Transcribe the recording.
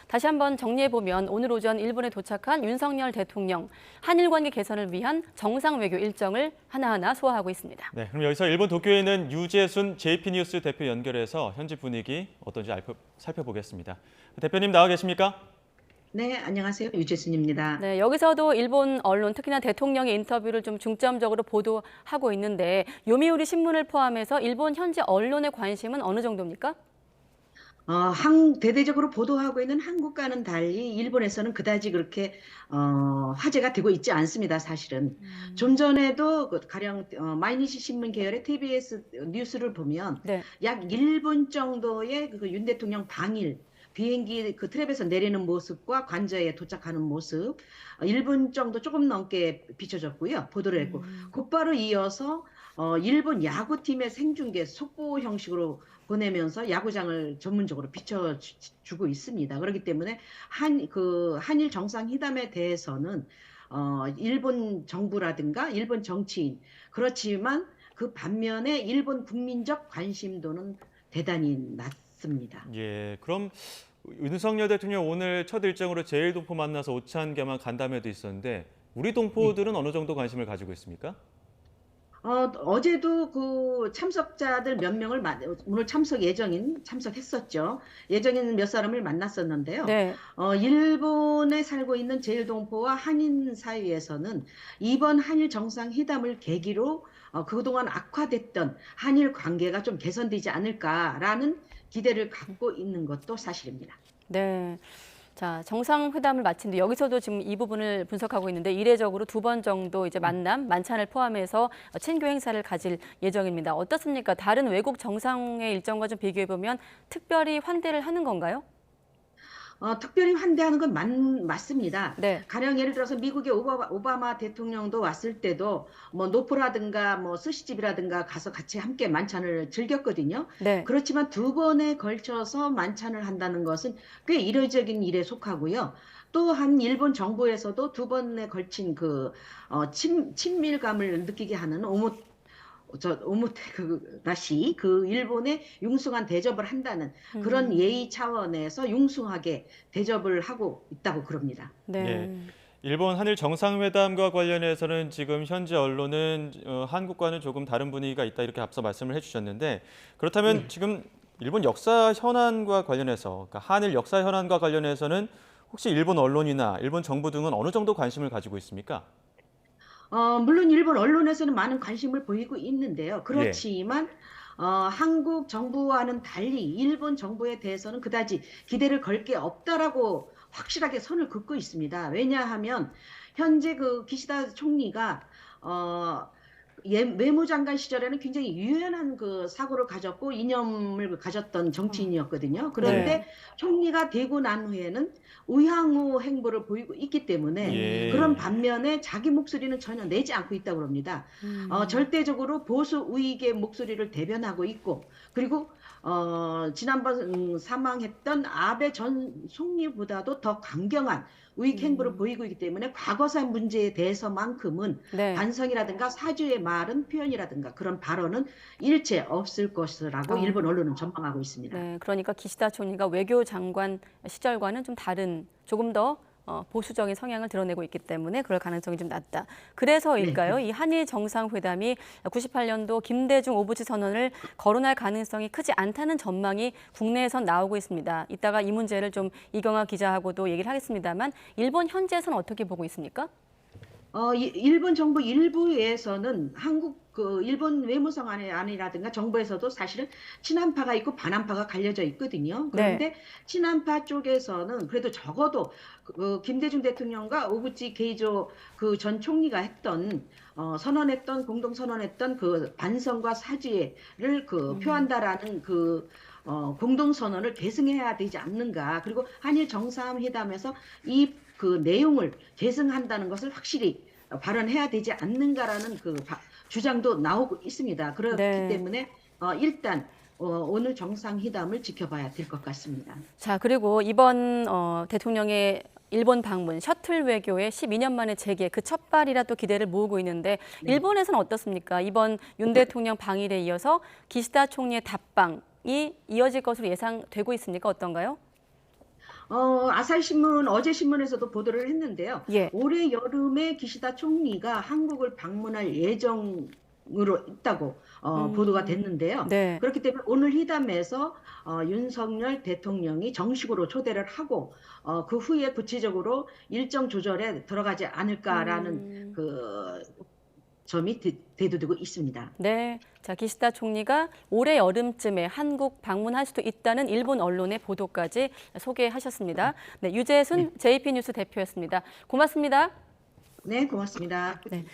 다시 한번 정리해보면 오늘 오전 일본에 도착한 윤석열 대통령, 한일 관계 개선을 위한 정상 외교 일정을 하나하나 소화하고 있습니다. 네, 그럼 여기서 일본 도쿄에 있는 유재순 JP뉴스 대표 연결해서 현지 분위기 어떤지 살펴보겠습니다. 대표님 나와 계십니까? 네, 안녕하세요. 유재순입니다. 네, 여기서도 일본 언론, 특히나 대통령의 인터뷰를 좀 중점적으로 보도하고 있는데 요미우리 신문을 포함해서 일본 현지 언론의 관심은 어느 정도입니까? 대대적으로 보도하고 있는 한국과는 달리 일본에서는 그다지 그렇게 화제가 되고 있지 않습니다. 사실은 좀 전에도 가령 마이니치 신문 계열의 TBS 뉴스를 보면 네. 약 1분 정도의 그 윤 대통령 방일 비행기 그 트랩에서 내리는 모습과 관저에 도착하는 모습 1분 정도 조금 넘게 비춰졌고요. 보도를 했고 곧바로 이어서 일본 야구팀의 생중계 속보 형식으로 보내면서 야구장을 전문적으로 비춰주고 있습니다. 그렇기 때문에 한일 정상회담에 대해서는 일본 정부라든가 일본 정치인 그렇지만 그 반면에 일본 국민적 관심도는 대단히 낮습니다. 예, 그럼 윤석열 대통령 오늘 첫 일정으로 제1동포 만나서 오찬 겸한 간담회도 있었는데 우리 동포들은 어느 정도 관심을 가지고 있습니까? 어제도 그 참석자들 몇 명을 오늘 참석했었죠. 예정인 몇 사람을 만났었는데요. 네. 일본에 살고 있는 제일동포와 한인 사이에서는 이번 한일 정상회담을 계기로 그동안 악화됐던 한일 관계가 좀 개선되지 않을까라는 기대를 갖고 있는 것도 사실입니다. 네. 자, 정상회담을 마친 뒤 여기서도 지금 이 부분을 분석하고 있는데 이례적으로 2번 정도 이제 만찬을 포함해서 친교 행사를 가질 예정입니다. 어떻습니까? 다른 외국 정상의 일정과 좀 비교해 보면 특별히 환대를 하는 건가요? 특별히 환대하는 건 맞습니다. 네. 가령 예를 들어서 미국의 오바마 대통령도 왔을 때도 뭐 노포라든가 뭐 스시집이라든가 가서 같이 함께 만찬을 즐겼거든요. 네. 그렇지만 2번에 걸쳐서 만찬을 한다는 것은 꽤 이례적인 일에 속하고요. 또한 일본 정부에서도 2번에 걸친 그 친밀감을 느끼게 하는 오모테나시 그 일본에 융숭한 대접을 한다는 그런 예의 차원에서 융숭하게 대접을 하고 있다고 그럽니다. 네. 예, 일본 한일 정상회담과 관련해서는 지금 현지 언론은 한국과는 조금 다른 분위기가 있다 이렇게 앞서 말씀을 해주셨는데 그렇다면 지금 일본 역사 현안과 관련해서 그러니까 한일 역사 현안과 관련해서는 혹시 일본 언론이나 일본 정부 등은 어느 정도 관심을 가지고 있습니까? 물론 일본 언론에서는 많은 관심을 보이고 있는데요. 그렇지만 한국 정부와는 달리 일본 정부에 대해서는 그다지 기대를 걸 게 없다라고 확실하게 선을 긋고 있습니다. 왜냐하면 현재 그 기시다 총리가 외무장관 시절에는 굉장히 유연한 그 사고를 가졌고 이념을 가졌던 정치인이었거든요. 그런데 네. 총리가 되고 난 후에는 우향우 행보를 보이고 있기 때문에 예. 그런 반면에 자기 목소리는 전혀 내지 않고 있다고 합니다. 절대적으로 보수 우익의 목소리를 대변하고 있고 그리고 지난번 사망했던 아베 전 총리보다도 더 강경한 우익 행보를 보이고 있기 때문에 과거사 문제에 대해서만큼은 네. 반성이라든가 사죄의 말은 표현이라든가 그런 발언은 일체 없을 것이라고 일본 언론은 전망하고 있습니다. 네, 그러니까 기시다 총리가 외교장관 시절과는 좀 다른 조금 더 보수적인 성향을 드러내고 있기 때문에 그럴 가능성이 좀 낮다. 그래서일까요? 이 한일 정상회담이 98년도 김대중 오부치 선언을 거론할 가능성이 크지 않다는 전망이 국내에선 나오고 있습니다. 이따가 이 문제를 좀 이경아 기자하고도 얘기를 하겠습니다만 일본 현지에서는 어떻게 보고 있습니까? 일본 정부 일부에서는 일본 외무성 안이라든가 정부에서도 사실은 친한파가 있고 반한파가 갈려져 있거든요. 그런데 친한파 쪽에서는 그래도 적어도 김대중 대통령과 오구치 게이조 그 전 총리가 공동 선언했던 그 반성과 사죄를 표한다라는 공동 선언을 계승해야 되지 않는가. 그리고 한일 정상회담에서 그 내용을 계승한다는 것을 확실히 발언해야 되지 않는가라는 주장도 나오고 있습니다. 그렇기 때문에 일단 오늘 정상회담을 지켜봐야 될 것 같습니다. 자, 그리고 이번 대통령의 일본 방문, 셔틀 외교의 12년 만의 재개, 그 첫발이라 또 기대를 모으고 있는데 일본에서는 어떻습니까? 이번 윤 대통령 방일에 이어서 기시다 총리의 답방이 이어질 것으로 예상되고 있습니까? 어떤가요? 아사히 신문 어제 신문에서도 보도를 했는데요. 예. 올해 여름에 기시다 총리가 한국을 방문할 예정으로 있다고 보도가 됐는데요. 네. 그렇기 때문에 오늘 회담에서 윤석열 대통령이 정식으로 초대를 하고 그 후에 구체적으로 일정 조절에 들어가지 않을까라는 그 점이 대두되고 있습니다. 네. 자, 기시다 총리가 올해 여름쯤에 한국 방문할 수도 있다는 일본 언론의 보도까지 소개하셨습니다. 네, 유재순 JP 뉴스 대표였습니다. 고맙습니다. 네, 고맙습니다. 네.